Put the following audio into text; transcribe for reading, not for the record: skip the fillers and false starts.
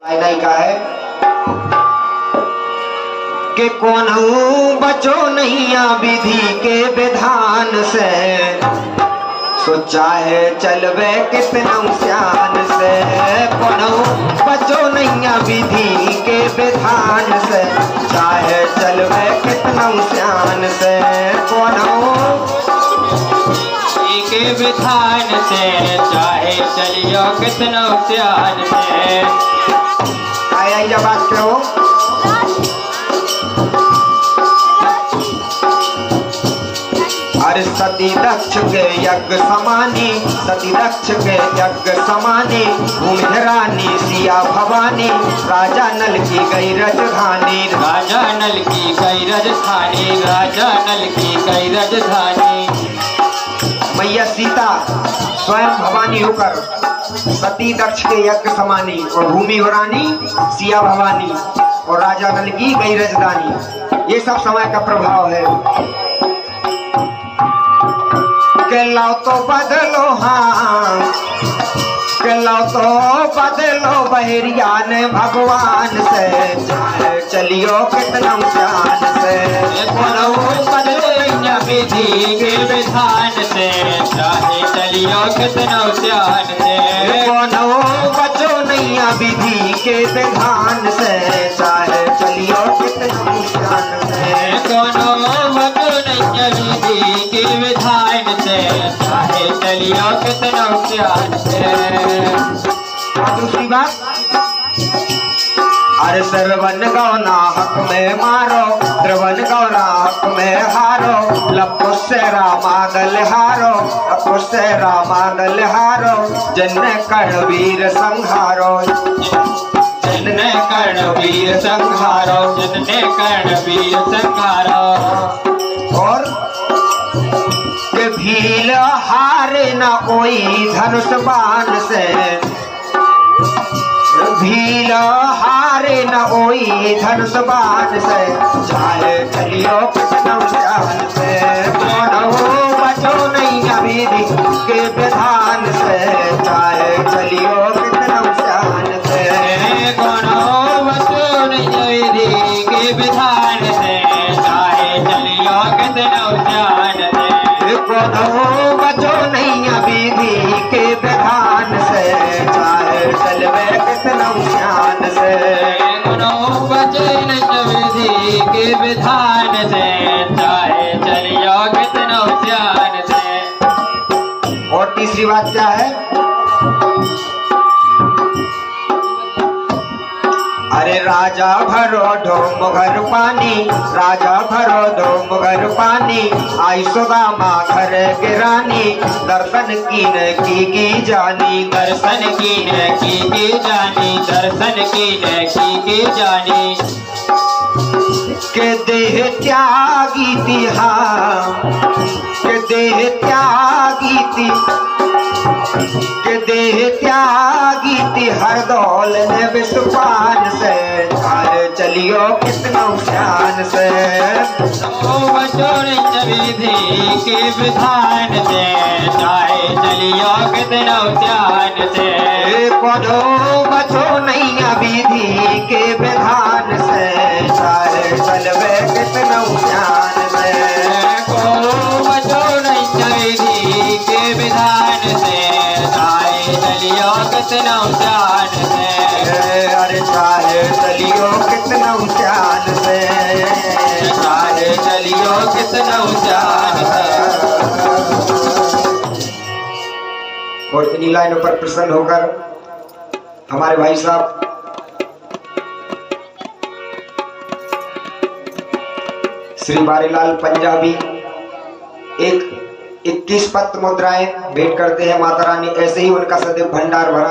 नहीं का है कि कौन बचो नैया विधि के विधान से, सो चाहे चलवे कितना श्यान से। कौन बचो नैया विधि के विधान से, चाहे चलवे कितना श्यान से। कौन के विधान से, चाहे चलियो कितना श्यान से। आया जब बात करो अरे सती दक्ष के यज्ञ समानी, सती दक्ष के यज्ञ समानी, भूमि रानी सिया भवानी, राजा नल की गई राजधानी। राजा नल की गई राजधानी, राजा नल की गई राजधानी। मैया सीता स्वयं भवानी होकर सती दक्ष के यज्ञ समानी और भूमि रानी सिया भवानी और राजा नल की गई राजधानी। ये सब समय का प्रभाव है। के लाओ तो बदलो हाँ, के लाओ तो बदलो बहरिया ने भगवान से, चलियो कितना श्यान से। बदलो विधि के विधान से, चाहे चलियो कितना श्यान से। कोनो बचो नैया विधि के विधान से, चाहे चलियो कितना श्यान से। कोनो बचो नैया विधि के विधान से, चाहे चलियो कितना श्यान से। दूसरी बात अरे श्रवण गौना हक में मारो, श्रवण गौना हक में हारो, लपो से रामादल हारो, लपो से रामादल हारो, जन्ने कर्णवीर संहारो, जन्ने कर्णवीर संहारो, जन्ने कर्णवीर संहारो। और के भील हारे न कोई धनुष बाण से, भील हारे न कोई धनुष बाण से, चाहे चलियो कितना श्यान से। कोनो बचो नैया विधि के विधान से, चाहे चलियो कितना श्यान से। कोनो बचो नैया विधि के विधान से, चाहे चलियो कितना श्यान से। कोनो बचो नैया विधि के विधान से, चाहे चलवे कितना श्यान से। कोनो बचो नैया विधि के विधान से, चाहे चलियो कितना श्यान से। और तीसरी बात क्या है? अरे राजा भरो ढोम घर पानी, राजा भरो ढोम घर पानी, आई सुदामा घर गिरानी, दर्शन की जानी, दर्शन की जानी, दर्शन की जानी। के देह त्यागी थी हाँ, के देह त्यागी थी, के देह त्यागी थी हर दौल ने विश्वान से, चलियो कितना श्यान से। बचो नैया विधि के विधान से, चाहे चलियो कितना श्यान से। कोनो बचो नैया विधि के विधान से, चाहे चलवे कितना श्यान से। कोनो बचो नैया विधि के विधान से, चाहे चलियो कितना श्यान से। अरे चाहे चलियो कितना श्यान से, चाहे चलियो कितना श्यान से। और इन्हीं लाइनों पर प्रसन्न होकर हमारे भाई साहब श्री बारीलाल पंजाबी एक 21 पत्र मुद्राएं भेंट करते हैं माता रानी। ऐसे ही उनका सदैव भंडार भरा